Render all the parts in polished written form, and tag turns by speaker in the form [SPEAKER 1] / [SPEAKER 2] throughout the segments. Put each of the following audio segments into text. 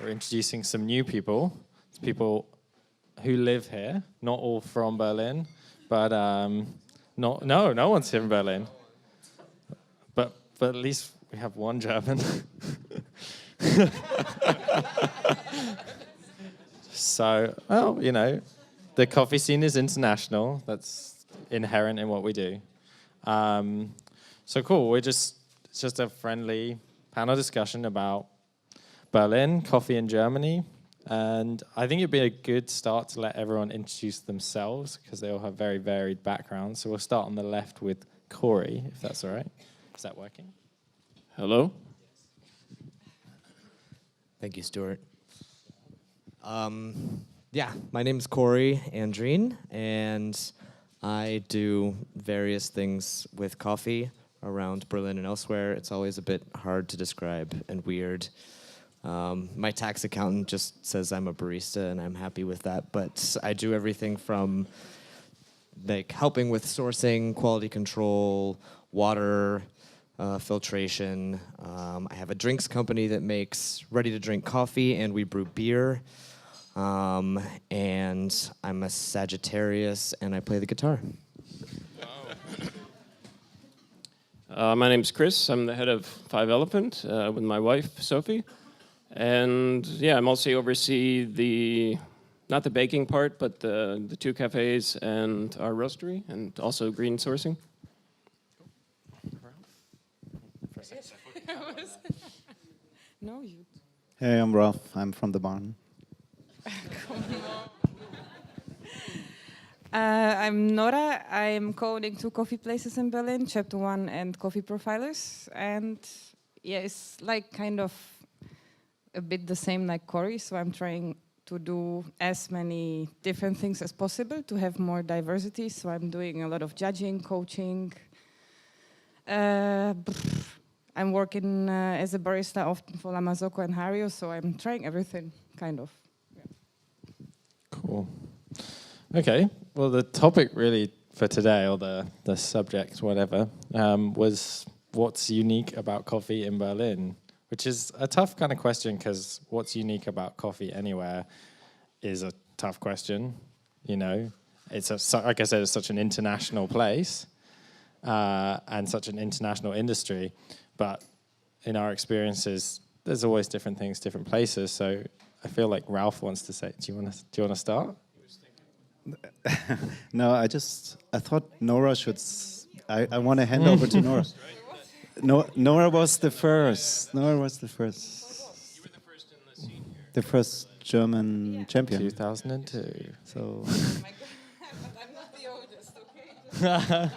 [SPEAKER 1] we're introducing some new people. It's people who live here, not all from Berlin, but no one's here in Berlin. But at least we have one German. So, well, the coffee scene is international. That's inherent in what we do. So cool. It's just a friendly panel discussion about Berlin, coffee in Germany. And I think it'd be a good start to let everyone introduce themselves because they all have very varied backgrounds. So we'll start on the left with Corey, if that's all right. Is that working?
[SPEAKER 2] Hello.
[SPEAKER 3] Thank you, Stuart. My name is Corey Andreen, and I do various things with coffee around Berlin and elsewhere. It's always a bit hard to describe and weird. My tax accountant just says I'm a barista, and I'm happy with that. But I do everything from helping with sourcing, quality control, water, filtration. I have a drinks company that makes ready-to-drink coffee, and we brew beer. And I'm a Sagittarius, and I play the guitar.
[SPEAKER 2] My name's Chris. I'm the head of Five Elephant with my wife, Sophie. And yeah, I'm also oversee not the baking part, but the two cafes and our roastery, and also green sourcing.
[SPEAKER 4] No, you.
[SPEAKER 5] Hey, I'm Ralph. I'm from the barn.
[SPEAKER 4] I'm Nora. I'm co-owning two coffee places in Berlin, Chapter One and Coffee Profilers. And yeah, it's like kind of a bit the same like Corey. So I'm trying to do as many different things as possible to have more diversity. So I'm doing a lot of judging, coaching. I'm working as a barista often for La Marzocco and Hario. So I'm trying everything, kind of.
[SPEAKER 1] Cool. Okay. Well, the topic really for today, or the subject, whatever, was what's unique about coffee in Berlin, which is a tough kind of question because what's unique about coffee anywhere is a tough question. It's like I said, it's such an international place and such an international industry, but in our experiences, there's always different things, different places. So I feel like Ralph wants to say, do you want to start?
[SPEAKER 5] No, I thought Nora should. I want to hand over to Nora. Nora was the first. Nora was the first.
[SPEAKER 2] You were the first in the scene here.
[SPEAKER 5] The first German champion.
[SPEAKER 1] 2002.
[SPEAKER 5] So.
[SPEAKER 4] Oh my God, but I'm not the oldest, okay?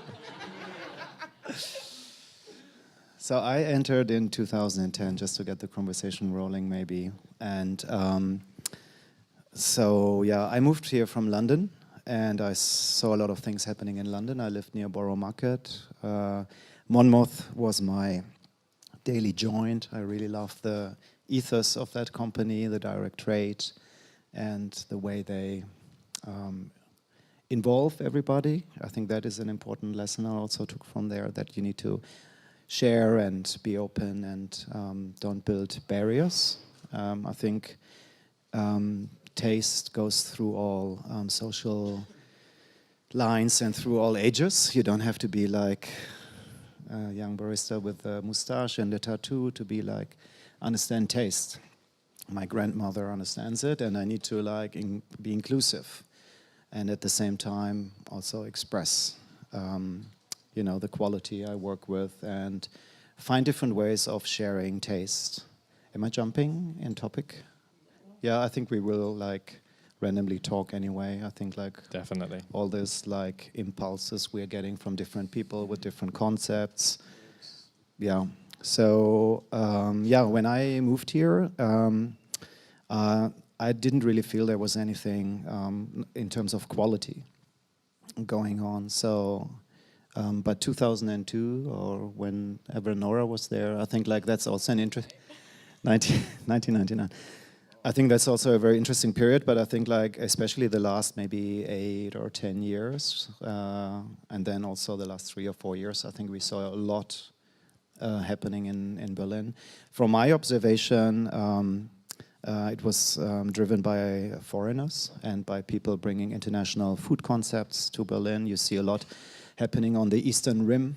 [SPEAKER 5] So I entered in 2010 just to get the conversation rolling, maybe. And I moved here from London, and I saw a lot of things happening in London. I lived near Borough Market. Monmouth was my daily joint. I really loved the ethos of that company, the direct trade, and the way they involve everybody. I think that is an important lesson I also took from there, that you need to share and be open and don't build barriers. I think taste goes through all social lines and through all ages. You don't have to be like a young barista with a mustache and a tattoo to be like, understand taste. My grandmother understands it, and I need to be inclusive, and at the same time also express the quality I work with, and find different ways of sharing taste. Am I jumping in topic? Yeah, I think we will randomly talk anyway. I think
[SPEAKER 1] Definitely.
[SPEAKER 5] all this impulses we're getting from different people with different concepts. Yeah. So when I moved here, I didn't really feel there was anything in terms of quality going on. So. But 2002, or whenever Nora was there, I think that's also an 1999. I think that's also a very interesting period, but I think especially the last maybe 8 or 10 years, and then also the last 3 or 4 years, I think we saw a lot happening in Berlin. From my observation, It was driven by foreigners and by people bringing international food concepts to Berlin. You see a lot happening on the Eastern Rim,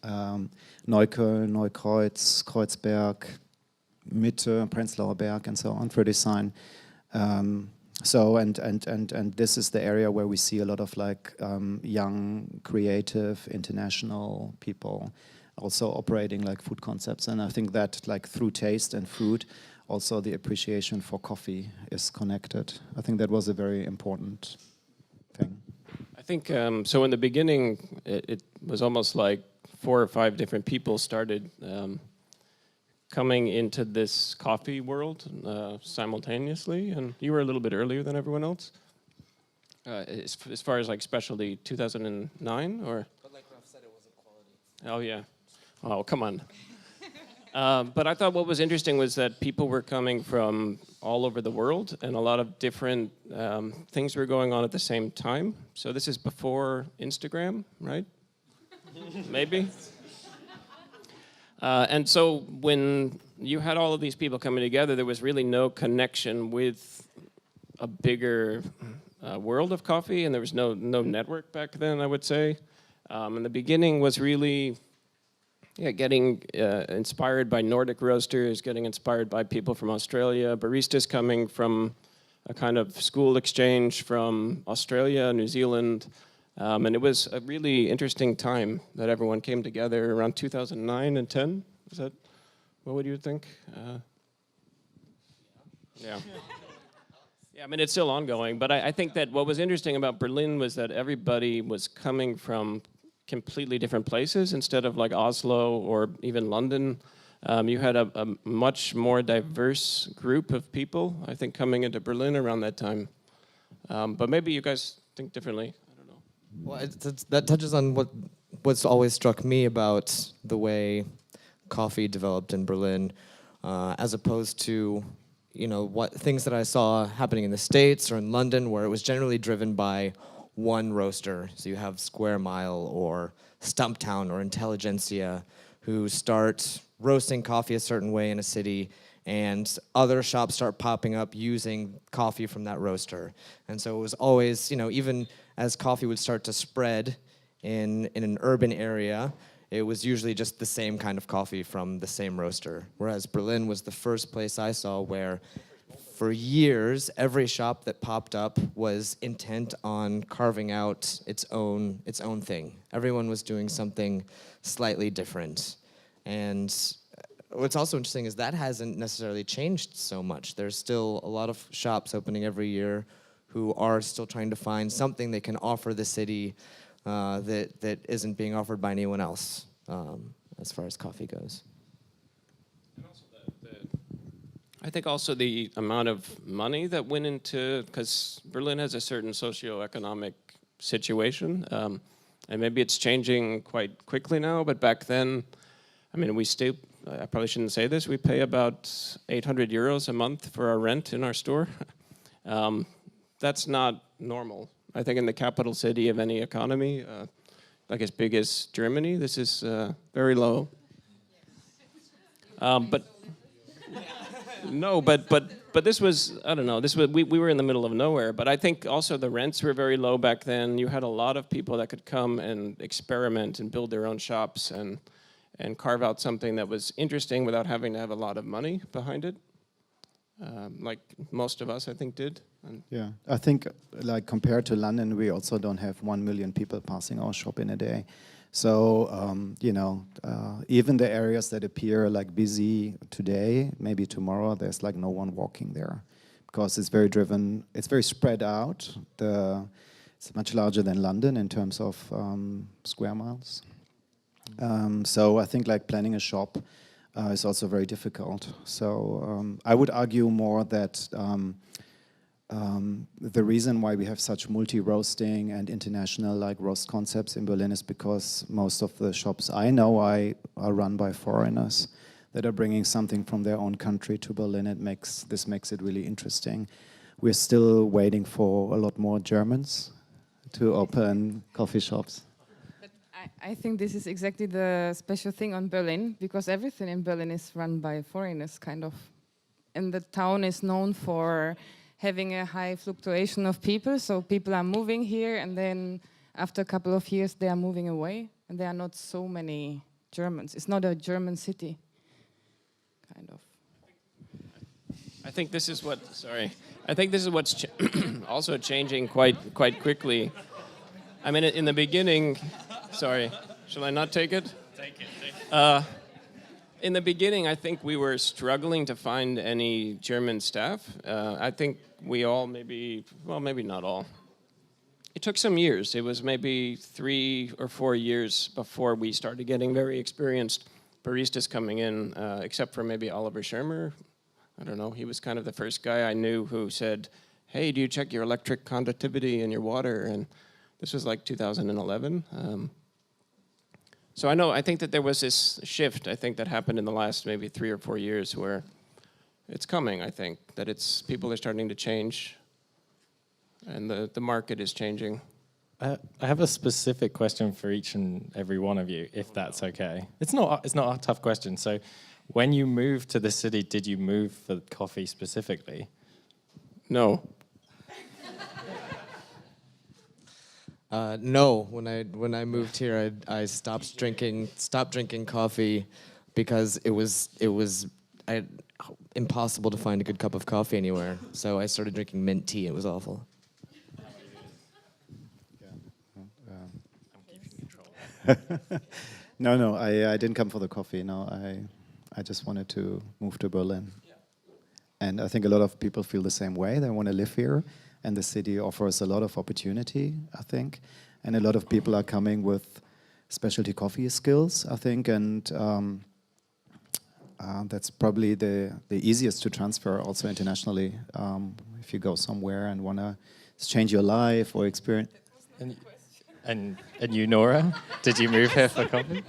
[SPEAKER 5] Neukölln, Neukreuz, Kreuzberg, Mitte, Prenzlauer Berg, and so on for design. So and this is the area where we see a lot of like young, creative, international people also operating like food concepts. And I think that like through taste and food, also the appreciation for coffee is connected. I think that was a very important thing.
[SPEAKER 2] I think so. In the beginning, it was almost like 4 or 5 different people started coming into this coffee world simultaneously, and you were a little bit earlier than everyone else. As far as like specialty, 2009 or?
[SPEAKER 3] But like Ralph said, it was a quality.
[SPEAKER 2] Oh yeah. Oh come on. But I thought what was interesting was that people were coming from all over the world, and a lot of different things were going on at the same time. So this is before Instagram, right? Maybe. And so when you had all of these people coming together, there was really no connection with a bigger world of coffee, and there was no network back then, I would say. And the beginning was really getting inspired by Nordic roasters, getting inspired by people from Australia, baristas coming from a kind of school exchange from Australia, New Zealand. And it was a really interesting time that everyone came together around 2009 and 10. Is that, what would you think? Yeah. Yeah, I mean, it's still ongoing, but I think that what was interesting about Berlin was that everybody was coming from completely different places. Instead of like Oslo or even London, you had a much more diverse group of people, I think, coming into Berlin around that time. But maybe you guys think differently.
[SPEAKER 3] Well, that touches on what's always struck me about the way coffee developed in Berlin, as opposed to, you know, what things that I saw happening in the States or in London, where it was generally driven by one roaster. So you have Square Mile or Stumptown or Intelligentsia, who start roasting coffee a certain way in a city, and other shops start popping up using coffee from that roaster. And so it was always, you know, even as coffee would start to spread in an urban area, it was usually just the same kind of coffee from the same roaster. Whereas Berlin was the first place I saw where, for years, every shop that popped up was intent on carving out its own thing. Everyone was doing something slightly different. And what's also interesting is that hasn't necessarily changed so much. There's still a lot of shops opening every year who are still trying to find something they can offer the city that isn't being offered by anyone else, as far as coffee goes.
[SPEAKER 2] And also I think also the amount of money that went into, because Berlin has a certain socioeconomic situation, and maybe it's changing quite quickly now, but back then, I mean, I probably shouldn't say this, we pay about 800 euros a month for our rent in our store. That's not normal. I think in the capital city of any economy, like as big as Germany, this is very low. But no, but this was, I don't know, we were in the middle of nowhere, but I think also the rents were very low back then. You had a lot of people that could come and experiment and build their own shops and carve out something that was interesting without having to have a lot of money behind it, like most of us, I think, did.
[SPEAKER 5] Yeah, I think, like, compared to London, we also don't have 1 million people passing our shop in a day. So, you know, even the areas that appear like busy today, maybe tomorrow, there's like no one walking there, because it's very driven, it's very spread out. It's much larger than London in terms of square miles. So I think like planning a shop is also very difficult. So I would argue more that the reason why we have such multi-roasting and international like roast concepts in Berlin is because most of the shops I know are run by foreigners that are bringing something from their own country to Berlin. This makes it really interesting. We're still waiting for a lot more Germans to open coffee shops.
[SPEAKER 4] I think this is exactly the special thing on Berlin, because everything in Berlin is run by foreigners, kind of. and the town is known for having a high fluctuation of people. So people are moving here, and then after a couple of years, they are moving away, and there are not so many Germans. It's not a German city, kind of.
[SPEAKER 2] I think this is what. Sorry, I think this is what's also changing quite quickly. I mean, in the beginning. Sorry, shall I not take it? Take it. In the beginning, I think we were struggling to find any German staff. I think we all maybe not all. It took some years. It was maybe 3 or 4 years before we started getting very experienced baristas coming in, except for maybe Oliver Schermer. I don't know. He was kind of the first guy I knew who said, "Hey, do you check your electric conductivity in your water?" And this was like 2011. So I think that there was this shift, I think, that happened in the last maybe 3 or 4 years where it's coming, I think, that people are starting to change and the market is changing.
[SPEAKER 1] I have a specific question for each and every one of you, if that's okay. It's not a tough question. So when you moved to the city, did you move for coffee specifically?
[SPEAKER 2] No.
[SPEAKER 3] No, when I moved here, I stopped drinking coffee because it was impossible to find a good cup of coffee anywhere. So I started drinking mint tea. It was awful.
[SPEAKER 5] No, I didn't come for the coffee. No, I just wanted to move to Berlin. And I think a lot of people feel the same way. They want to live here, and the city offers a lot of opportunity, I think. And a lot of people are coming with specialty coffee skills, I think, and that's probably the easiest to transfer also internationally. If you go somewhere and want to change your life or experience.
[SPEAKER 1] And you, Nora, did you move here for coffee?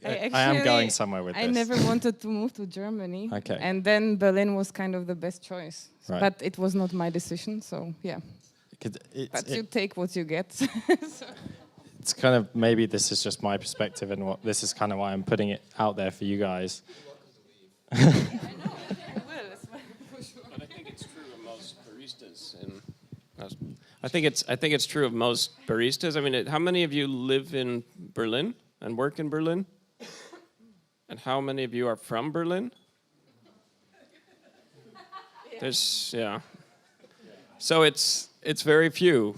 [SPEAKER 1] I am going somewhere with this.
[SPEAKER 4] I never wanted to move to Germany.
[SPEAKER 1] Okay.
[SPEAKER 4] And then Berlin was kind of the best choice.
[SPEAKER 1] Right.
[SPEAKER 4] But it was not my decision, so yeah. But you take what you get.
[SPEAKER 1] It's kind of, maybe this is just my perspective, and this is kind of why I'm putting it out there for you guys.
[SPEAKER 2] But I think it's true of most baristas. I think it's true of most baristas. I mean, how many of you live in Berlin and work in Berlin? And how many of you are from Berlin? Yeah. So it's very few.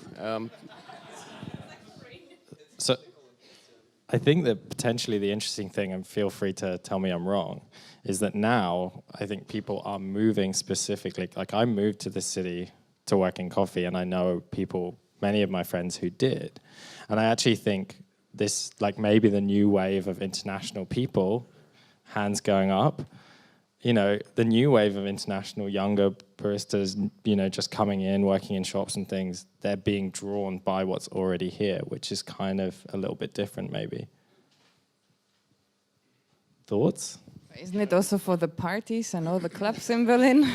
[SPEAKER 1] So I think that potentially the interesting thing, and feel free to tell me I'm wrong, is that now I think people are moving specifically. Like, I moved to the city to work in coffee, and I know people, many of my friends who did. And I actually think this, like, maybe the new wave of international people, hands going up, you know, the new wave of international younger baristas, you know, just coming in, working in shops and things, they're being drawn by what's already here, which is kind of a little bit different, maybe. Thoughts?
[SPEAKER 4] Isn't it also for the parties and all the clubs in Berlin?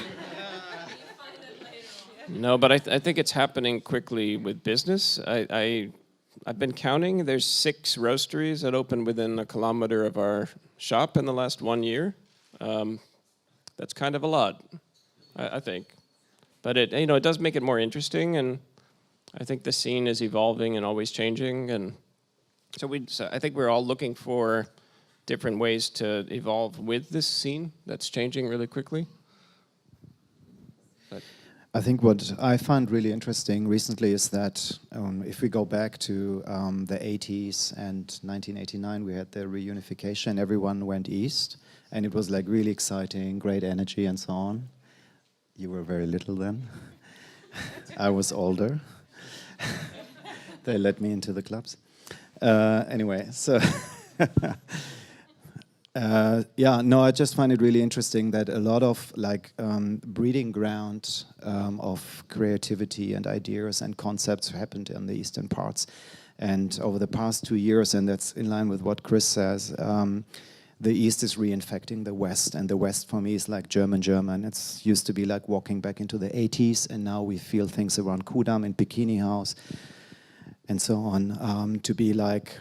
[SPEAKER 2] No, but I think it's happening quickly with business. I've been counting. There's 6 roasteries that opened within a kilometer of our shop in the last 1 year. That's kind of a lot, I think. But it does make it more interesting, and I think the scene is evolving and always changing, and so I think we're all looking for different ways to evolve with this scene that's changing really quickly. But
[SPEAKER 5] I think what I find really interesting recently is that if we go back to the 80s and 1989, we had the reunification, everyone went east, and it was like really exciting, great energy and so on. You were very little then. I was older. They let me into the clubs. Anyway, so... I just find it really interesting that a lot of breeding ground of creativity and ideas and concepts happened in the eastern parts. And over the past 2 years, and that's in line with what Chris says, the East is reinfecting the West, and the West for me is like German. It's used to be like walking back into the 80s, and now we feel things around Kudam and Bikini House and so on, to be like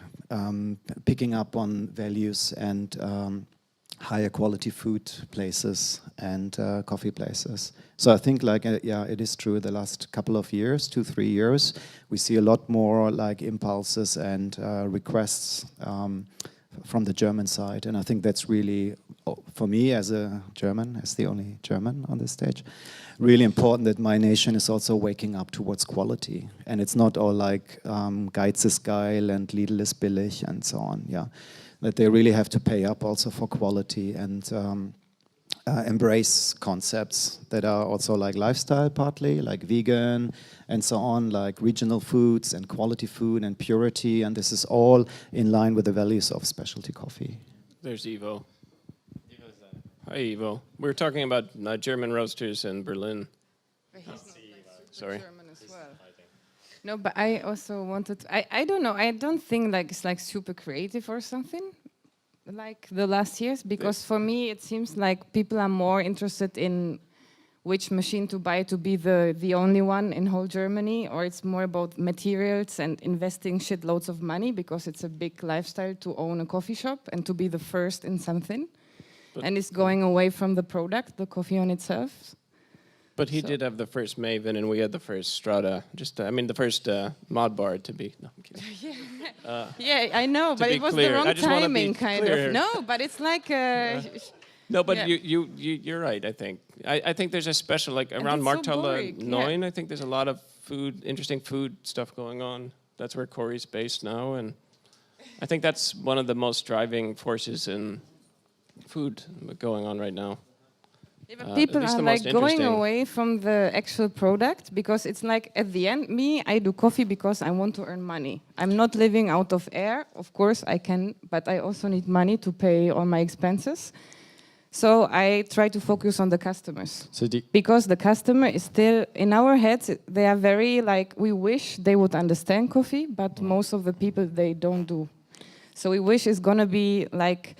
[SPEAKER 5] picking up on values and higher quality food places and coffee places. So I think like yeah, it is true. The last couple of years, 2-3 years, we see a lot more like impulses and requests from the German side, and I think that's really, for me as a German, as the only German on this stage, really important that my nation is also waking up towards quality, and it's not all like Geiz ist geil and Lidl is billig and so on. Yeah, that they really have to pay up also for quality and embrace concepts that are also like lifestyle partly, like vegan and so on, like regional foods and quality food and purity, and this is all in line with the values of specialty coffee.
[SPEAKER 2] There's Ivo. Hi, Ivo. We were talking about German roasters in Berlin.
[SPEAKER 4] But he's not like super
[SPEAKER 2] Sorry.
[SPEAKER 4] German as well. No, but I also wanted. I don't know. I don't think like it's like super creative or something, like the last years. Because for me, it seems like people are more interested in which machine to buy to be the only one in whole Germany, or it's more about materials and investing shitloads of money because it's a big lifestyle to own a coffee shop and to be the first in something. And it's going away from the product, the coffee on itself.
[SPEAKER 2] But he did have the first Maven, and we had the first Strata. The first mod bar to be. No, I'm kidding.
[SPEAKER 4] Yeah, I know, but
[SPEAKER 2] be
[SPEAKER 4] it was
[SPEAKER 2] clear,
[SPEAKER 4] the wrong
[SPEAKER 2] I just wanna be
[SPEAKER 4] timing, kind
[SPEAKER 2] clear.
[SPEAKER 4] of. No, but it's like.
[SPEAKER 2] No, but
[SPEAKER 4] Yeah.
[SPEAKER 2] you're right. I think I think there's a special like around
[SPEAKER 4] it's so
[SPEAKER 2] Markthalle
[SPEAKER 4] boring,
[SPEAKER 2] 9. I think there's a lot of interesting food stuff going on. That's where Corey's based now, and I think that's one of the most driving forces in food going on right now.
[SPEAKER 4] People
[SPEAKER 2] at least
[SPEAKER 4] are
[SPEAKER 2] the
[SPEAKER 4] like
[SPEAKER 2] most
[SPEAKER 4] going
[SPEAKER 2] interesting.
[SPEAKER 4] away from the actual product because it's like at the end, I do coffee because I want to earn money. I'm not living out of air. Of course I can, but I also need money to pay all my expenses. So I try to focus on the customers.
[SPEAKER 1] So
[SPEAKER 4] Because the customer is still, in our heads, they are very like, we wish they would understand coffee, but most of the people, they don't do. So we wish it's gonna be like,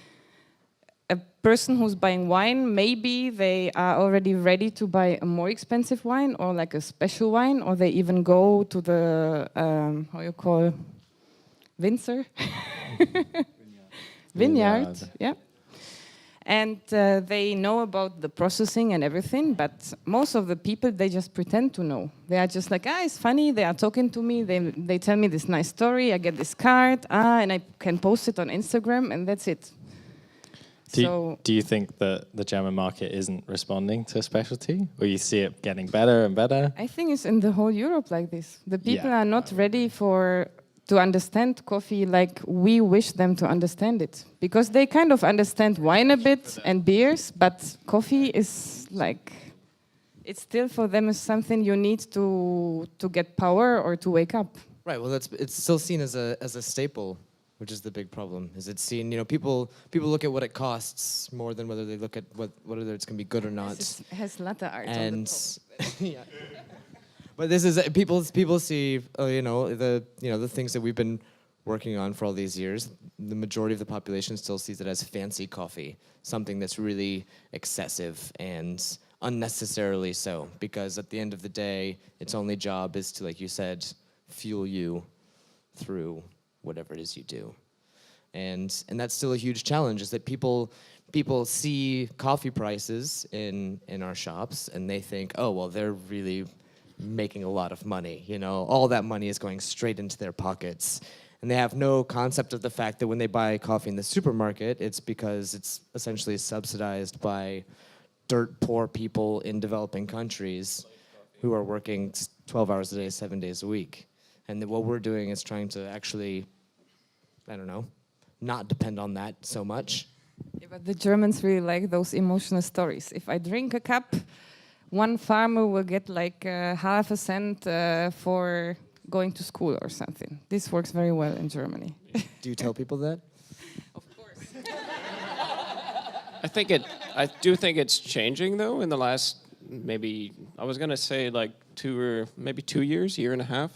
[SPEAKER 4] a person who's buying wine, maybe they are already ready to buy a more expensive wine or like a special wine, or they even go to the, how you call, Winzer? Vineyard, yeah. And they know about the processing and everything, but most of the people, they just pretend to know. They are just like, it's funny, they are talking to me, they tell me this nice story, I get this card, and I can post it on Instagram, and that's it.
[SPEAKER 1] Do you think that the German market isn't responding to specialty, or you see it getting better and better?
[SPEAKER 4] I think it's in the whole Europe like this. The people
[SPEAKER 1] Yeah.
[SPEAKER 4] are not ready to understand coffee like we wish them to understand it. Because they kind of understand wine a bit and beers, but coffee is like, it's still for them is something you need to get power or to wake up.
[SPEAKER 3] Right. Well, it's still seen as a staple, which is the big problem. Is it's seen? People look at what it costs more than whether they look at whether it's going to be good or not.
[SPEAKER 4] It has latte art on
[SPEAKER 3] And
[SPEAKER 4] the top.
[SPEAKER 3] yeah. But this is people see the things that we've been working on for all these years. The majority of the population still sees it as fancy coffee, something that's really excessive and unnecessarily so. Because at the end of the day, its only job is to, like you said, fuel you through whatever it is you do. And that's still a huge challenge, is that people see coffee prices in our shops and they think, oh, well, they're really making a lot of money. All that money is going straight into their pockets. And they have no concept of the fact that when they buy coffee in the supermarket, it's because it's essentially subsidized by dirt poor people in developing countries who are working 12 hours a day, 7 days a week. And what we're doing is trying to actually, not depend on that so much.
[SPEAKER 4] Yeah, but the Germans really like those emotional stories. If I drink a cup, one farmer will get like half a cent for going to school or something. This works very well in Germany.
[SPEAKER 3] Do you tell people that?
[SPEAKER 4] Of course.
[SPEAKER 2] I do think it's changing though in the last maybe I was gonna say like 2 years, year and a half.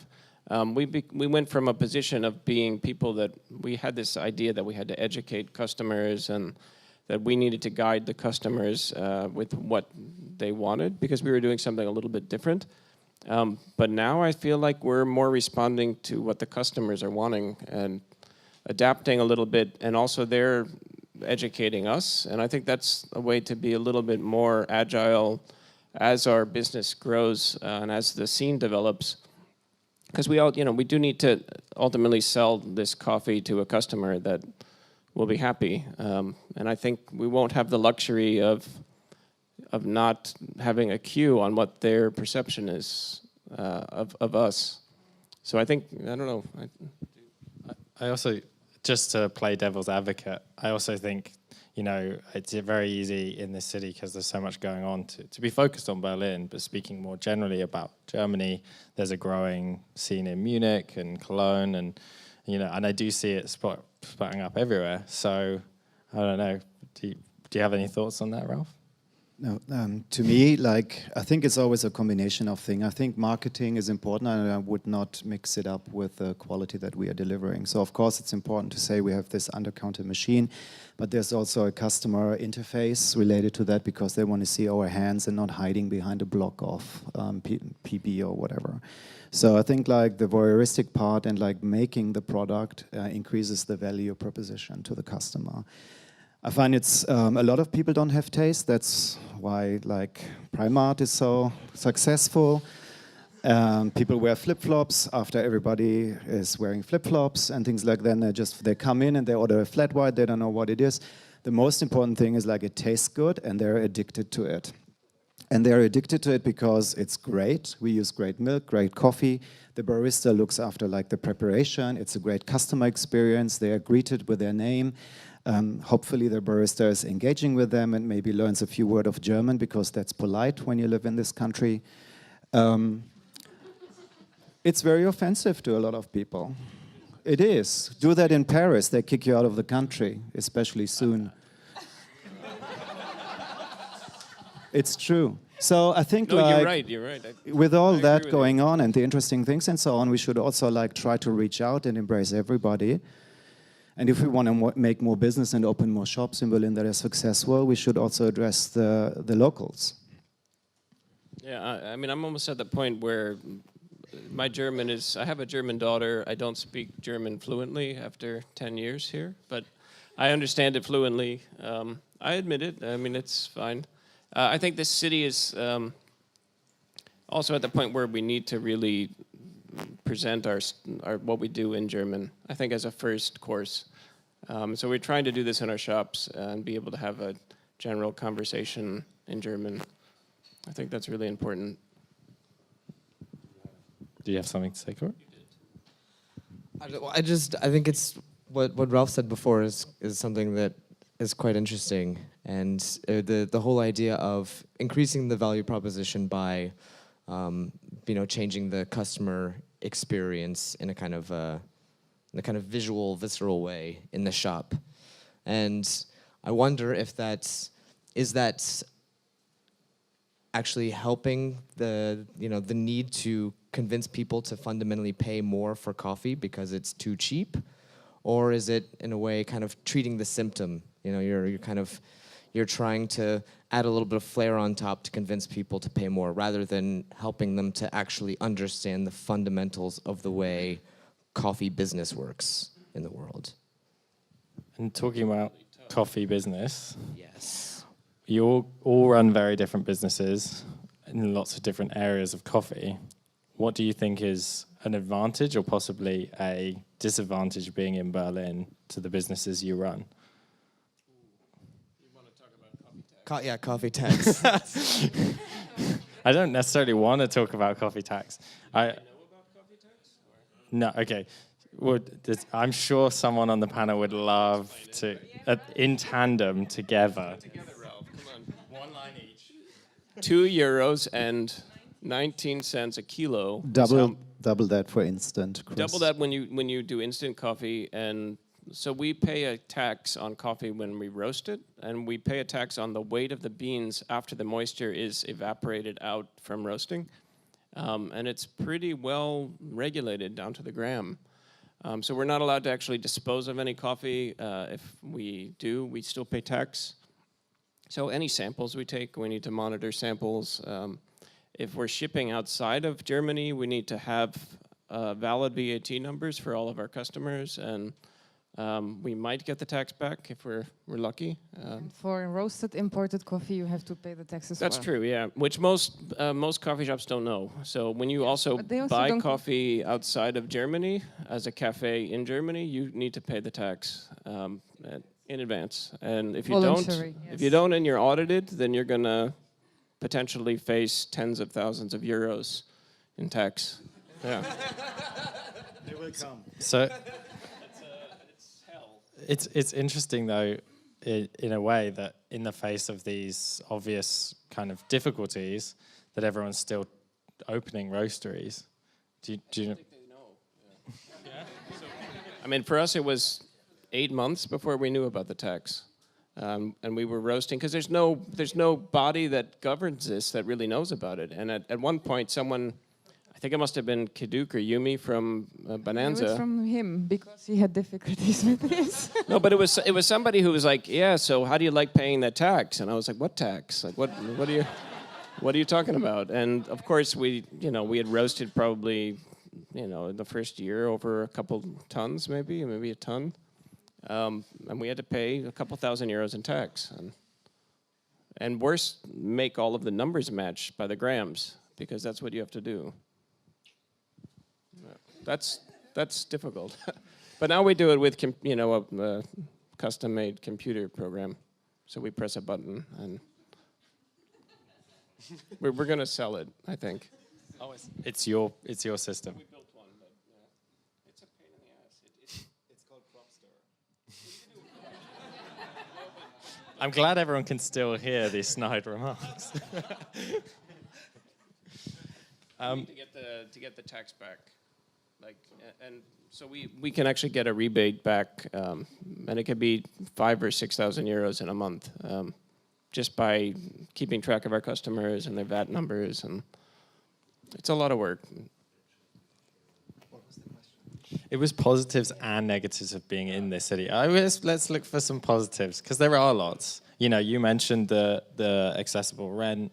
[SPEAKER 2] We went from a position of being people that we had this idea that we had to educate customers and that we needed to guide the customers with what they wanted because we were doing something a little bit different. But now I feel like we're more responding to what the customers are wanting and adapting a little bit, and also they're educating us. And I think that's a way to be a little bit more agile as our business grows and as the scene develops. Because we all, we do need to ultimately sell this coffee to a customer that will be happy. And I think we won't have the luxury of not having a cue on what their perception is of us. So I think, I don't know.
[SPEAKER 1] I also, just to play devil's advocate, I also think, it's very easy in this city because there's so much going on to be focused on Berlin, but speaking more generally about Germany, there's a growing scene in Munich and Cologne, and I do see it sprouting up everywhere. So I don't know. Do you have any thoughts on that, Ralph?
[SPEAKER 5] No, to me, I think it's always a combination of things. I think marketing is important, and I would not mix it up with the quality that we are delivering. So, of course, it's important to say we have this under-counter machine, but there's also a customer interface related to that because they want to see our hands and not hiding behind a block of PB or whatever. So I think the voyeuristic part and making the product increases the value proposition to the customer. I find it's a lot of people don't have taste. That's why Primark is so successful. People wear flip-flops after everybody is wearing flip-flops and things like that. They come in and they order a flat white. They don't know what it is. The most important thing is it tastes good and they're addicted to it. And they're addicted to it because it's great. We use great milk, great coffee. The barista looks after the preparation. It's a great customer experience. They are greeted with their name. Hopefully the barista is engaging with them and maybe learns a few words of German because that's polite when you live in this country. It's very offensive to a lot of people. It is. Do that in Paris, they kick you out of the country, especially soon. It's true. So I think
[SPEAKER 2] No, you're right.
[SPEAKER 5] With all
[SPEAKER 2] I
[SPEAKER 5] that
[SPEAKER 2] agree with
[SPEAKER 5] going on and the interesting things and so on, we should also try to reach out and embrace everybody. And if we want to make more business and open more shops in Berlin that are successful, we should also address the locals.
[SPEAKER 2] Yeah, I mean, I'm almost at the point where my German is, I have a German daughter. I don't speak German fluently after 10 years here, but I understand it fluently. I admit it. I mean, it's fine. I think this city is also at the point where we need to really present our what we do in German, I think, as a first course. So we're trying to do this in our shops and be able to have a general conversation in German. I think that's really important.
[SPEAKER 1] Do you have something to say, Corey?
[SPEAKER 3] I think it's what Ralph said before is something that is quite interesting, and the whole idea of increasing the value proposition by changing the customer experience in a kind of visual, visceral way in the shop. And I wonder if that actually helping the need to convince people to fundamentally pay more for coffee because it's too cheap, or is it in a way kind of treating the symptom? You're trying to add a little bit of flair on top to convince people to pay more, rather than helping them to actually understand the fundamentals of the way coffee business works in the world.
[SPEAKER 1] And talking about coffee business,
[SPEAKER 3] Yes.
[SPEAKER 1] you all run very different businesses in lots of different areas of coffee. What do you think is an advantage or possibly a disadvantage being in Berlin to the businesses you run?
[SPEAKER 3] Coffee tax.
[SPEAKER 1] I don't necessarily want to talk about coffee tax. No, okay. I'm sure someone on the panel would love to, in tandem, together.
[SPEAKER 2] Together, Ralph, come on. One line each. €2 and 19 cents a kilo.
[SPEAKER 5] Double that for instant, Chris.
[SPEAKER 2] Double that when you do instant coffee, and so we pay a tax on coffee when we roast it, and we pay a tax on the weight of the beans after the moisture is evaporated out from roasting, and it's pretty well regulated down to the gram. So we're not allowed to actually dispose of any coffee. If we do, we still pay tax. So any samples we take, we need to monitor samples. If we're shipping outside of Germany, we need to have valid VAT numbers for all of our customers, and We might get the tax back if we're lucky.
[SPEAKER 4] For roasted imported coffee, you have to pay the taxes.
[SPEAKER 2] That's true, yeah. Which most coffee shops don't know. So when you also
[SPEAKER 4] but they also
[SPEAKER 2] buy
[SPEAKER 4] don't-
[SPEAKER 2] coffee outside of Germany as a cafe in Germany, you need to pay the tax in advance. And if you don't,
[SPEAKER 4] Voluntary,
[SPEAKER 2] if you
[SPEAKER 4] yes.
[SPEAKER 2] don't, and you're audited, then you're gonna potentially face tens of thousands of euros in tax. Yeah.
[SPEAKER 5] They will come.
[SPEAKER 1] So it's interesting though, in a way that in the face of these obvious kind of difficulties, that everyone's still opening roasteries. Do you
[SPEAKER 2] I mean, for us, it was 8 months before we knew about the tax, and we were roasting because there's no body that governs this that really knows about it. And at one point, someone, I think it must have been Kiduk or Yumi from
[SPEAKER 4] It
[SPEAKER 2] Bonanza.
[SPEAKER 4] was from him because he had difficulties with this.
[SPEAKER 2] No, but it was somebody who was like, yeah. So how do you like paying that tax? And I was like, what tax? Like what are you talking about? And of course, we had roasted probably, in the first year over a couple tons, maybe a ton. And we had to pay a couple thousand euros in tax. And worse, make all of the numbers match by the grams, because that's what you have to do. That's difficult. But now we do it with a custom-made computer program. So we press a button, and we're going to sell it, I think.
[SPEAKER 1] it's your system.
[SPEAKER 2] We built one, but it's a pain in the ass.
[SPEAKER 5] It's called Cropster.
[SPEAKER 1] I'm glad everyone can still hear these snide remarks.
[SPEAKER 2] To get the tax back, and so we can actually get a rebate back, and it could be 5,000 or 6,000 euros in a month, just by keeping track of our customers and their VAT numbers, and it's a lot of work.
[SPEAKER 1] It was positives and negatives of being in this city. Let's look for some positives, because there are lots. You mentioned the accessible rent,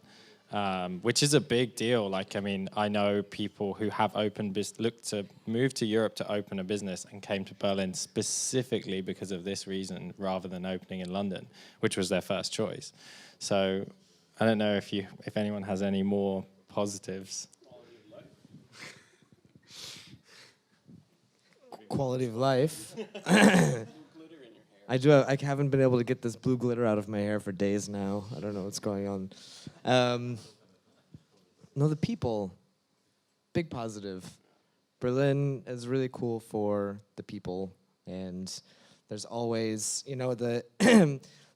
[SPEAKER 1] which is a big deal. Like, I mean, I know people who have looked to move to Europe to open a business and came to Berlin specifically because of this reason, rather than opening in London, which was their first choice. So I don't know if anyone has any more positives.
[SPEAKER 3] Quality of life. I haven't been able to get this blue glitter out of my hair for days now. I don't know what's going on. No, the people. Big positive. Berlin is really cool for the people, and there's always, the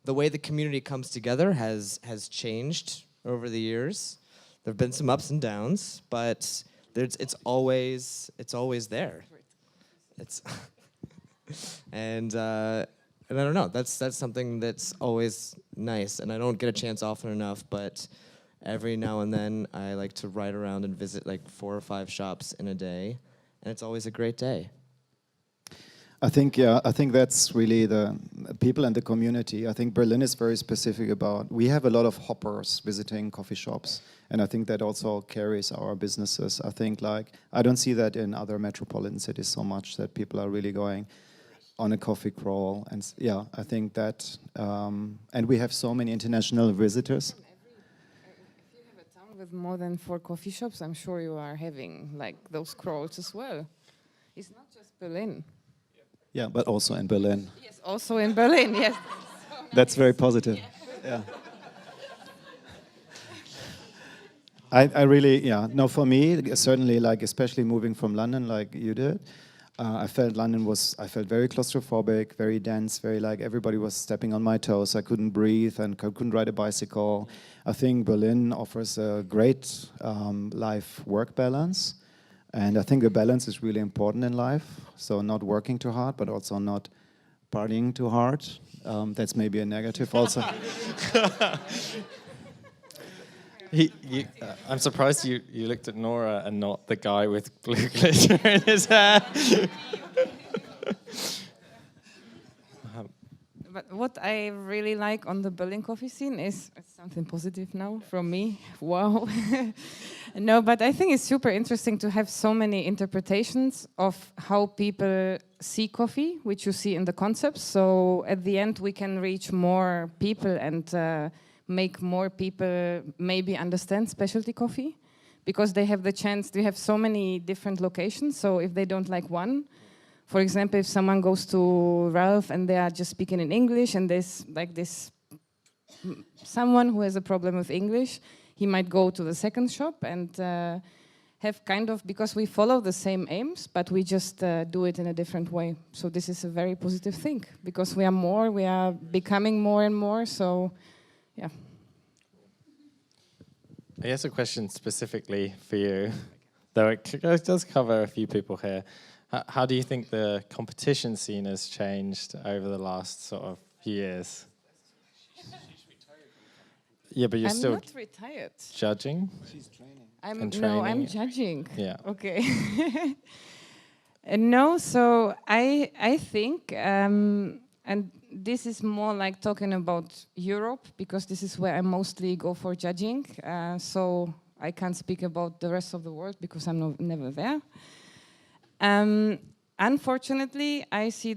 [SPEAKER 3] the way the community comes together has changed over the years. There've been some ups and downs, but it's always there. It's and I don't know. That's something that's always nice, and I don't get a chance often enough. But every now and then, I like to ride around and visit like 4 or 5 shops in a day, and it's always a great day.
[SPEAKER 5] I think that's really the people and the community. I think Berlin is very specific about, we have a lot of hoppers visiting coffee shops, and I think that also carries our businesses. I think I don't see that in other metropolitan cities so much, that people are really going on a coffee crawl. And I think that, and we have so many international visitors.
[SPEAKER 4] If you have a town with more than 4 coffee shops, I'm sure you are having like those crawls as well. It's not just Berlin.
[SPEAKER 5] Yeah, but also in Berlin.
[SPEAKER 4] Yes, also in Berlin, yes.
[SPEAKER 5] That's very positive. Yeah. I really, no, for me, certainly, especially moving from London like you did, I felt I felt very claustrophobic, very dense, very everybody was stepping on my toes. I couldn't breathe and couldn't ride a bicycle. I think Berlin offers a great life-work balance. And I think the balance is really important in life. So not working too hard, but also not partying too hard. That's maybe a negative also.
[SPEAKER 1] I'm surprised you looked at Nora and not the guy with blue glitter in his hair.
[SPEAKER 4] but what I really like on the Berlin coffee scene is it's something positive now from me. Wow. No, but I think it's super interesting to have so many interpretations of how people see coffee, which you see in the concepts. So at the end, we can reach more people and make more people maybe understand specialty coffee, because they have the chance. They have so many different locations. So if they don't like one, for example, if someone goes to Ralph and they are just speaking in English, and there's like this someone who has a problem with English, he might go to the second shop and have kind of, because we follow the same aims, but we just do it in a different way. So this is a very positive thing, because we are becoming more and more. So, yeah.
[SPEAKER 1] I guess a question specifically for you, though it does cover a few people here. How do you think the competition scene has changed over the last sort of few years? Yeah, but you're
[SPEAKER 4] I'm
[SPEAKER 1] still
[SPEAKER 4] not retired.
[SPEAKER 1] judging?
[SPEAKER 4] I'm
[SPEAKER 1] training.
[SPEAKER 4] judging.
[SPEAKER 1] Yeah.
[SPEAKER 4] Okay. No, so I think, and this is more like talking about Europe, because this is where I mostly go for judging. So I can't speak about the rest of the world because I'm never there. Unfortunately, I see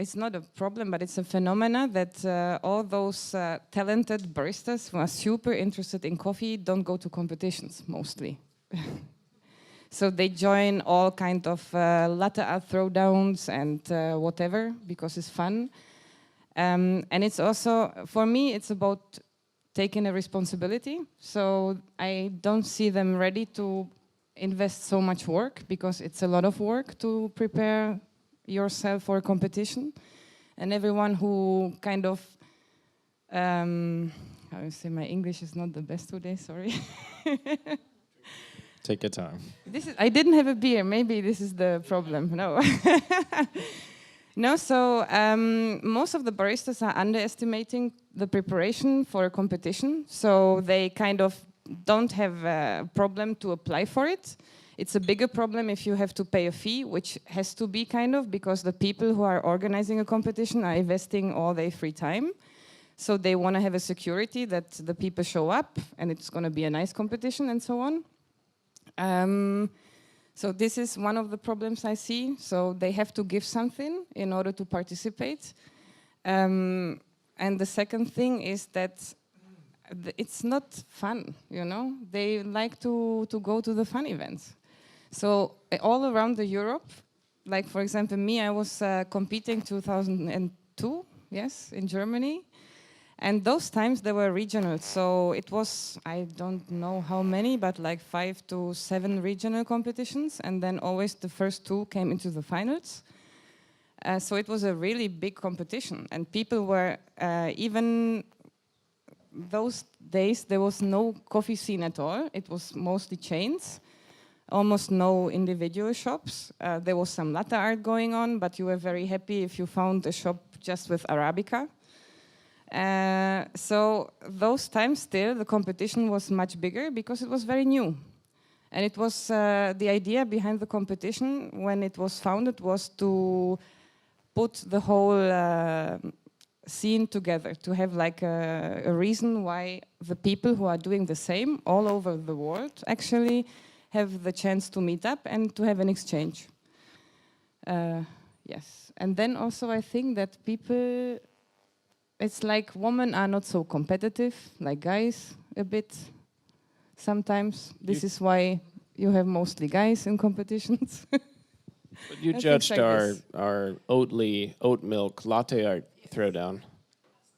[SPEAKER 4] it's not a problem, but it's a phenomena that all those talented baristas who are super interested in coffee don't go to competitions mostly. So they join all kind of latte art throwdowns and whatever, because it's fun. And it's also, for me, it's about taking a responsibility. So I don't see them ready to invest so much work, because it's a lot of work to prepare yourself for a competition. And everyone who kind of, how do you say, my English is not the best today, sorry.
[SPEAKER 1] Take your time.
[SPEAKER 4] I didn't have a beer, maybe this is the problem, no. No, so most of the baristas are underestimating the preparation for a competition. So they kind of don't have a problem to apply for it. It's a bigger problem if you have to pay a fee, which has to be kind of, because the people who are organizing a competition are investing all their free time. So they want to have a security that the people show up and it's going to be a nice competition and so on. So this is one of the problems I see. So they have to give something in order to participate. And the second thing is that it's not fun, you know? They like to go to the fun events. So all around the Europe, like for example, me, I was competing 2002, yes, in Germany. And those times they were regional. So it was, I don't know how many, but like 5 to 7 regional competitions. And then always the first 2 came into the finals. So it was a really big competition. And people were even those days, there was no coffee scene at all. It was mostly chains, almost no individual shops. There was some latte art going on, but you were very happy if you found a shop just with Arabica. So those times still, the competition was much bigger because it was very new. And it was the idea behind the competition when it was founded was to put the whole scene together, to have like a reason why the people who are doing the same all over the world actually have the chance to meet up and to have an exchange. Yes, and then also I think that people, it's like women are not so competitive, like guys a bit sometimes. This is why you have mostly guys in competitions.
[SPEAKER 2] But you
[SPEAKER 4] I think
[SPEAKER 2] judged
[SPEAKER 4] like
[SPEAKER 2] our oat milk latte art throwdown.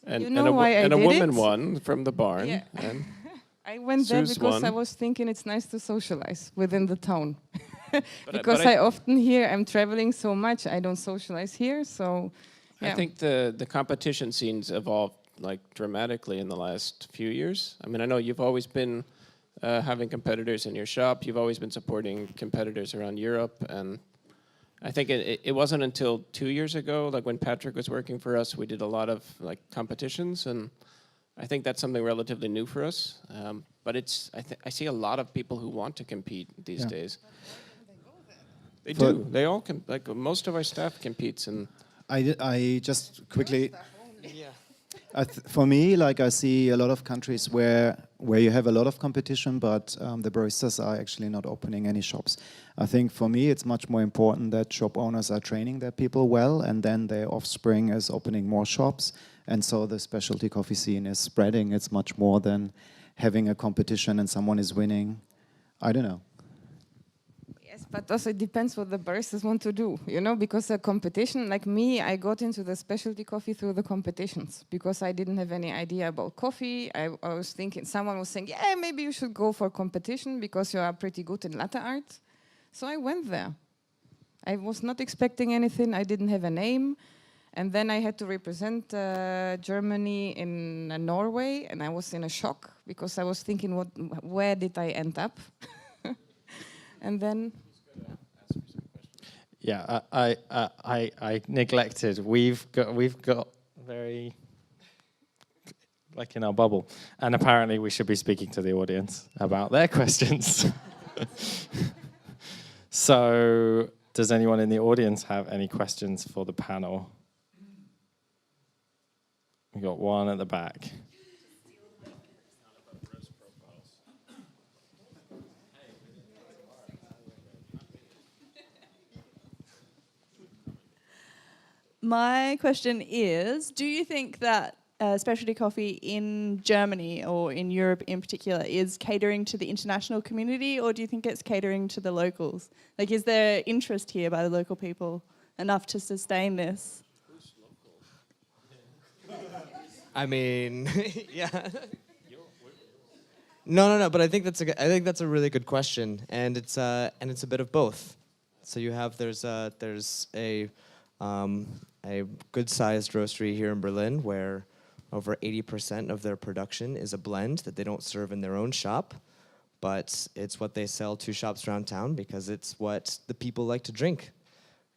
[SPEAKER 2] And,
[SPEAKER 4] You know why I
[SPEAKER 2] and a
[SPEAKER 4] did
[SPEAKER 2] woman
[SPEAKER 4] it?
[SPEAKER 2] won from the barn.
[SPEAKER 4] Yeah.
[SPEAKER 2] And
[SPEAKER 4] I went there
[SPEAKER 2] Suze
[SPEAKER 4] because I
[SPEAKER 2] won.
[SPEAKER 4] was thinking it's nice to socialize within the town.
[SPEAKER 2] But
[SPEAKER 4] Because
[SPEAKER 2] I
[SPEAKER 4] I often hear I'm traveling so much, I don't socialize here. So yeah.
[SPEAKER 2] I think the competition scene's evolved like dramatically in the last few years. I mean, I know you've always been having competitors in your shop. You've always been supporting competitors around Europe. And I think it wasn't until 2 years ago, like when Patrick was working for us, we did a lot of like competitions. And I think that's something relatively new for us. But I see a lot of people who want to compete these days. They do. They all like most of our staff competes, and
[SPEAKER 5] I just quickly. For me, like I see a lot of countries where you have a lot of competition, but the baristas are actually not opening any shops. I think for me, it's much more important that shop owners are training their people well, and then their offspring is opening more shops, and so the specialty coffee scene is spreading. It's much more than having a competition and someone is winning. I don't know.
[SPEAKER 4] Yes, but also it depends what the baristas want to do, you know, because a competition, like me, I got into the specialty coffee through the competitions because I didn't have any idea about coffee. I was thinking, someone was saying, yeah, maybe you should go for competition because you are pretty good in latte art. So I went there. I was not expecting anything. I didn't have a name. And then I had to represent Germany in Norway, and I was in a shock because I was thinking, where did I end up? And then,
[SPEAKER 1] yeah, I neglected. We've got very like in our bubble, and apparently we should be speaking to the audience about their questions. So, does anyone in the audience have any questions for the panel? We got one at the back.
[SPEAKER 6] My question is, do you think that specialty coffee in Germany or in Europe in particular is catering to the international community, or do you think it's catering to the locals? Like, is there interest here by the local people enough to sustain this?
[SPEAKER 3] I mean, yeah. No. But I think that's a really good question, and it's a bit of both. So you have there's a good-sized roastery here in Berlin where over 80% of their production is a blend that they don't serve in their own shop, but it's what they sell to shops around town because it's what the people like to drink,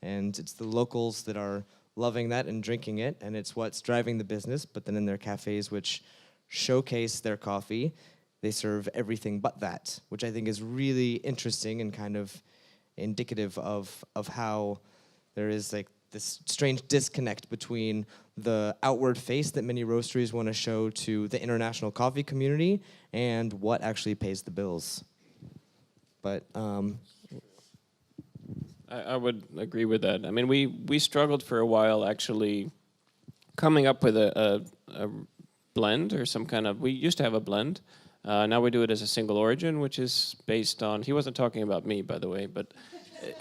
[SPEAKER 3] and it's the locals that are loving that and drinking it, and it's what's driving the business. But then in their cafes, which showcase their coffee, they serve everything but that, which I think is really interesting and kind of indicative of how there is like this strange disconnect between the outward face that many roasteries want to show to the international coffee community and what actually pays the bills. But
[SPEAKER 2] I would agree with that. I mean, we struggled for a while actually coming up with a blend or some kind of. We used to have a blend. Now we do it as a single origin, which is based on. He wasn't talking about me, by the way, but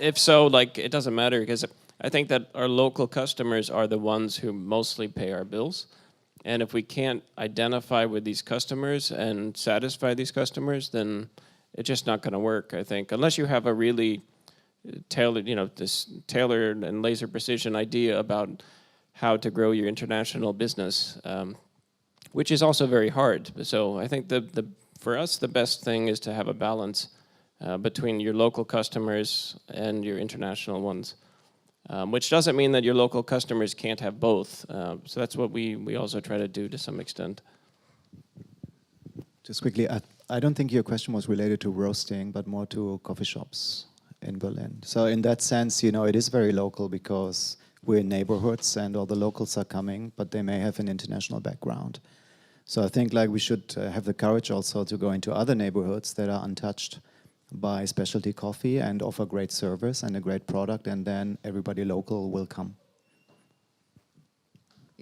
[SPEAKER 2] if so, like it doesn't matter because I think that our local customers are the ones who mostly pay our bills. And if we can't identify with these customers and satisfy these customers, then it's just not going to work, I think. Unless you have a really tailored, this tailored and laser precision idea about how to grow your international business, which is also very hard. So I think for us, the best thing is to have a balance between your local customers and your international ones. Which doesn't mean that your local customers can't have both. So that's what we also try to do to some extent.
[SPEAKER 5] Just quickly, I don't think your question was related to roasting, but more to coffee shops in Berlin. So in that sense, it is very local because we're in neighborhoods and all the locals are coming, but they may have an international background. So I think we should have the courage also to go into other neighborhoods that are untouched by specialty coffee and offer great service and a great product, and then everybody local will come.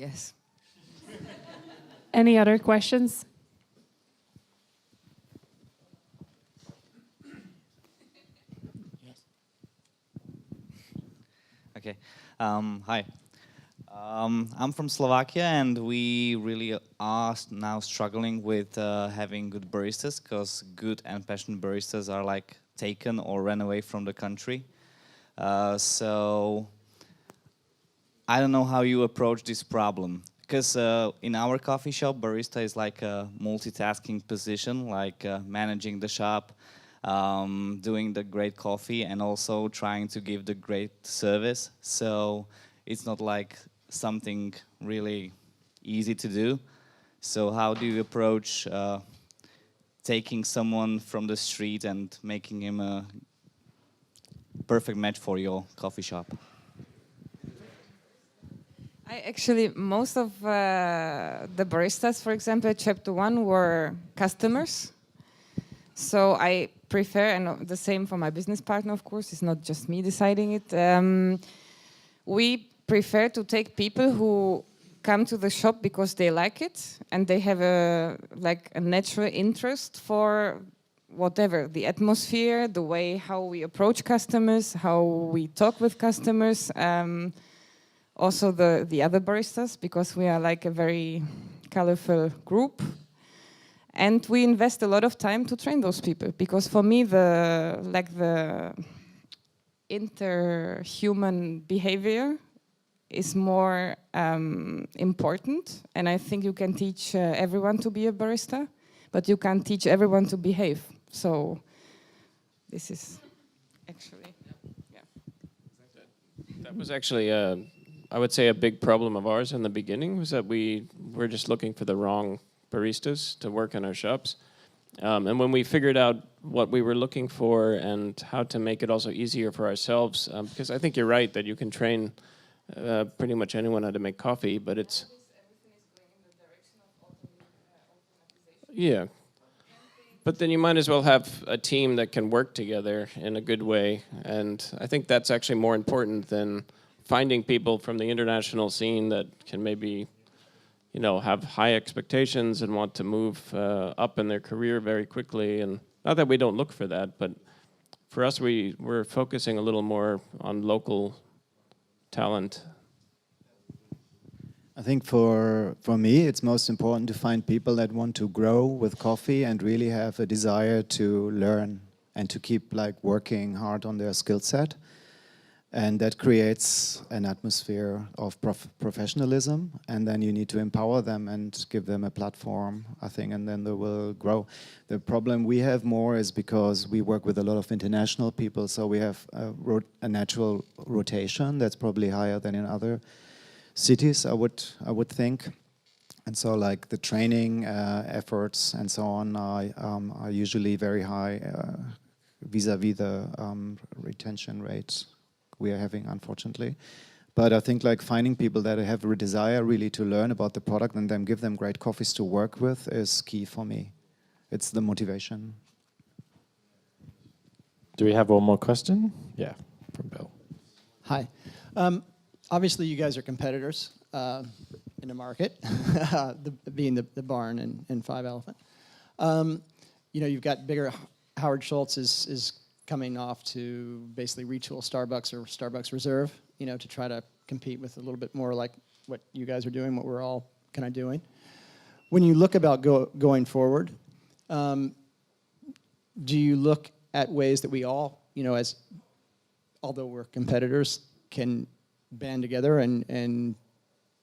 [SPEAKER 4] yes.
[SPEAKER 7] Any other questions?
[SPEAKER 8] Okay. Hi. I'm from Slovakia, and we really are now struggling with having good baristas because good and passionate baristas are taken or ran away from the country. So I don't know how you approach this problem because in our coffee shop, barista is like a multitasking position, managing the shop, doing the great coffee, and also trying to give the great service. So it's not something really easy to do. So how do you approach taking someone from the street and making him a perfect match for your coffee shop?
[SPEAKER 4] Most of the baristas, for example, at Chapter 1 were customers. So I prefer, and the same for my business partner, of course, it's not just me deciding it. We prefer to take people who come to the shop because they like it and they have a natural interest for whatever, the atmosphere, the way how we approach customers, how we talk with customers. Also the other baristas, because we are like a very colorful group. And we invest a lot of time to train those people, because for me the interhuman behavior is more important, and I think you can teach everyone to be a barista, but you can't teach everyone to behave. So this is actually, yeah.
[SPEAKER 2] That was actually, I would say, a big problem of ours in the beginning, was that we were just looking for the wrong baristas to work in our shops. And when we figured out what we were looking for and how to make it also easier for ourselves, because I think you're right that you can train pretty much anyone how to make coffee, but it's... Yeah. But then you might as well have a team that can work together in a good way. And I think that's actually more important than finding people from the international scene that can maybe, you know, have high expectations and want to move up in their career very quickly. And not that we don't look for that, but for us, we're focusing a little more on local talent.
[SPEAKER 5] I think for me, it's most important to find people that want to grow with coffee and really have a desire to learn and to keep like working hard on their skill set. And that creates an atmosphere of professionalism, and then you need to empower them and give them a platform, I think, and then they will grow. The problem we have more is because we work with a lot of international people, so we have a natural rotation that's probably higher than in other cities, I would think. And so like the training efforts and so on are usually very high vis-a-vis the retention rates we are having, unfortunately. But I think like finding people that have a desire really to learn about the product and then give them great coffees to work with is key for me. It's the motivation.
[SPEAKER 1] Do we have one more question? Yeah, from Bill.
[SPEAKER 9] Hi. Obviously, you guys are competitors in the market, being the Barn and Five Elephant. You know, you've got bigger. Howard Schultz is coming off to basically retool Starbucks or Starbucks Reserve, you know, to try to compete with a little bit more like what you guys are doing, what we're all kind of doing. When you look about going forward, do you look at ways that we all, you know, although we're competitors, can band together and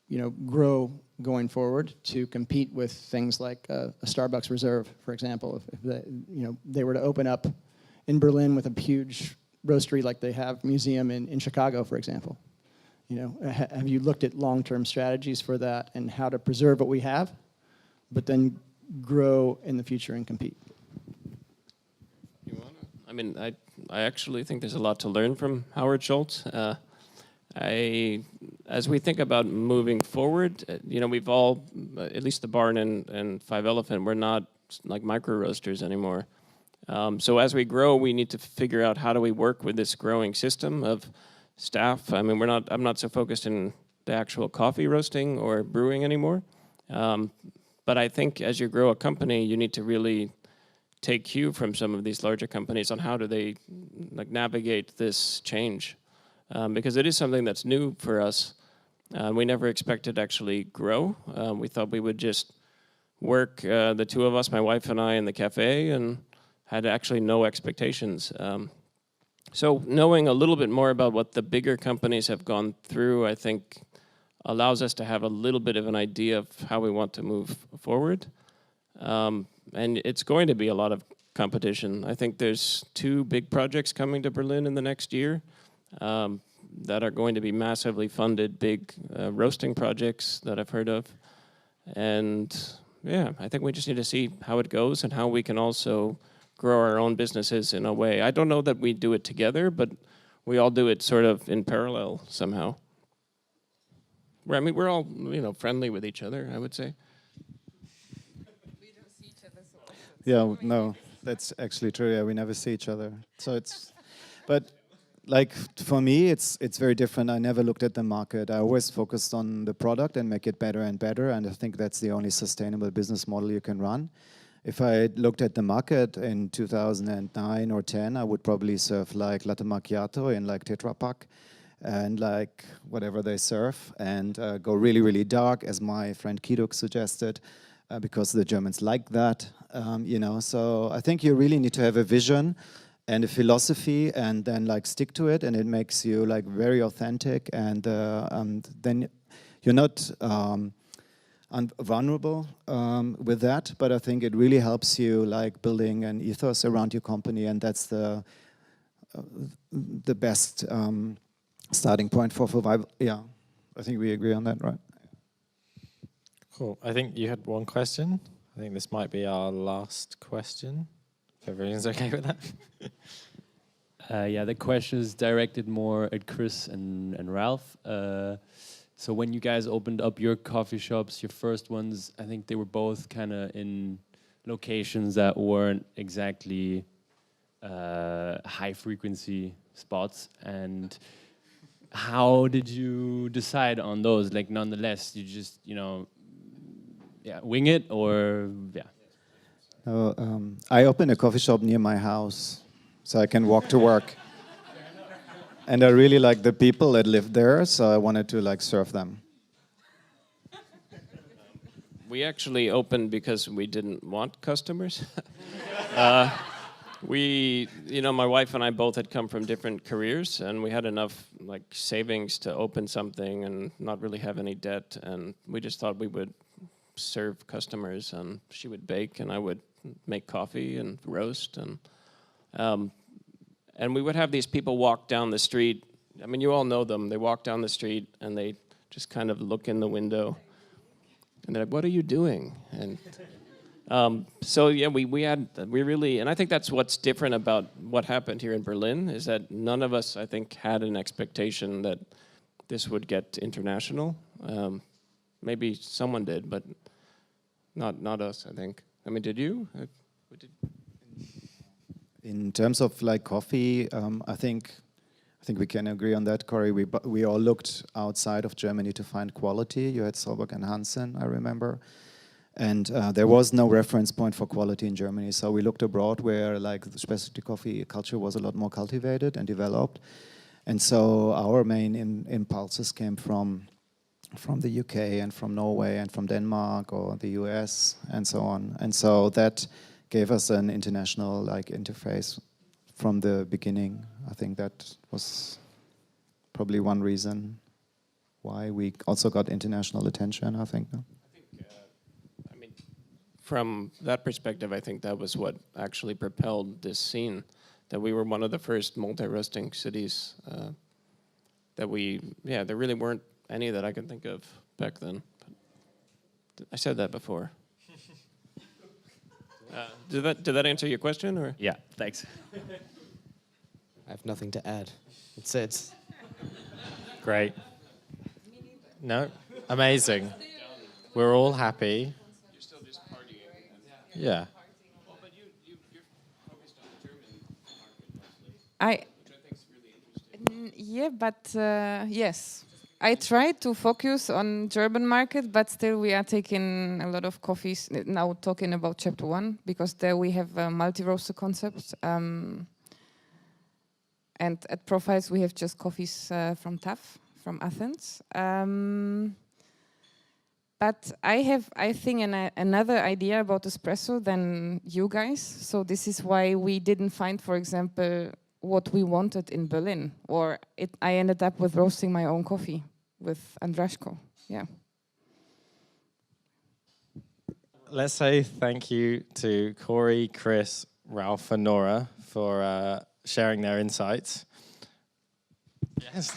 [SPEAKER 9] you know, grow going forward to compete with things like a Starbucks Reserve, for example, if they were to open up in Berlin with a huge roastery like they have museum in Chicago, for example. You know, have you looked at long-term strategies for that and how to preserve what we have, but then grow in the future and compete?
[SPEAKER 2] You wanna? I mean, I actually think there's a lot to learn from Howard Schultz. As we think about moving forward, you know, we've all, at least the Barn and Five Elephant, we're not like micro roasters anymore. So as we grow, we need to figure out how do we work with this growing system of staff. I mean, I'm not so focused in the actual coffee roasting or brewing anymore. But I think as you grow a company, you need to really take cue from some of these larger companies on how do they like navigate this change. Because it is something that's new for us. We never expected to actually grow. We thought we would just work, the two of us, my wife and I, in the cafe, and had actually no expectations. So knowing a little bit more about what the bigger companies have gone through, I think, allows us to have a little bit of an idea of how we want to move forward. And it's going to be a lot of competition. I think there's 2 big projects coming to Berlin in the next year. That are going to be massively funded, big roasting projects that I've heard of. And yeah, I think we just need to see how it goes and how we can also grow our own businesses in a way. I don't know that we do it together, but we all do it sort of in parallel somehow. we're all friendly with each other, I would say.
[SPEAKER 5] Yeah, no, that's actually true. Yeah, we never see each other. So it's, but like for me, it's very different. I never looked at the market. I always focused on the product and make it better and better. And I think that's the only sustainable business model you can run. If I looked at the market in 2009 or 10, I would probably serve like latte macchiato in like Tetra Pak and like whatever they serve, and go really, really dark, as my friend Kiduk suggested, because the Germans like that. So I think you really need to have a vision and a philosophy, and then like stick to it, and it makes you like very authentic, and then you're not vulnerable with that. But I think it really helps you like building an ethos around your company, and that's the best starting point for survival. Yeah, I think we agree on that, right?
[SPEAKER 1] Cool. I think you had one question. I think this might be our last question. If everyone's okay with that.
[SPEAKER 10] Yeah, the question is directed more at Chris and Ralph. So when you guys opened up your coffee shops, your first ones, I think they were both kind of in locations that weren't exactly high frequency spots. And how did you decide on those? Like, nonetheless, you just, wing it, or
[SPEAKER 5] I opened a coffee shop near my house so I can walk to work. And I really like the people that live there, so I wanted to like serve them.
[SPEAKER 2] We actually opened because we didn't want customers. My wife and I both had come from different careers, and we had enough like savings to open something and not really have any debt. And we just thought we would serve customers, and she would bake, and I would make coffee and roast, and we would have these people walk down the street. I mean, you all know them. They walk down the street, and they just kind of look in the window, and they're like, "What are you doing?" And so yeah, we really, and I think that's what's different about what happened here in Berlin, is that none of us, I think, had an expectation that this would get international. Maybe someone did, but not us, I think. I mean, did you?
[SPEAKER 5] In terms of like coffee, I think we can agree on that, Corey. We all looked outside of Germany to find quality. You had Solberg and Hansen, I remember, and there was no reference point for quality in Germany. So we looked abroad, where like the specialty coffee culture was a lot more cultivated and developed. And so our main impulses came from the UK and from Norway and from Denmark or the US and so on. And so that gave us an international like interface from the beginning. I think that was probably one reason why we also got international attention, I think. No?
[SPEAKER 2] From that perspective, I think that was what actually propelled this scene, that we were one of the first multi-roasting cities there really weren't any that I can think of back then. But I said that before. Did that answer your question, or?
[SPEAKER 10] Yeah, thanks.
[SPEAKER 3] I have nothing to add. That's it.
[SPEAKER 1] Great. No? Amazing. We're all happy.
[SPEAKER 2] You're still just partying.
[SPEAKER 1] Yeah.
[SPEAKER 2] Well, but you're focused on the German market mostly, which I think is really interesting.
[SPEAKER 4] Yeah, but yes. I try to focus on German market, but still we are taking a lot of coffees now, talking about chapter 1, because there we have a multi-roaster concept. And at Profiles we have just coffees from TAF, from Athens. But I think another idea about espresso than you guys. So this is why we didn't find, for example, what we wanted in Berlin, or I ended up with roasting my own coffee with Andrashko. Yeah.
[SPEAKER 1] Let's say thank you to Corey, Chris, Ralph, and Nora for sharing their insights. Yes.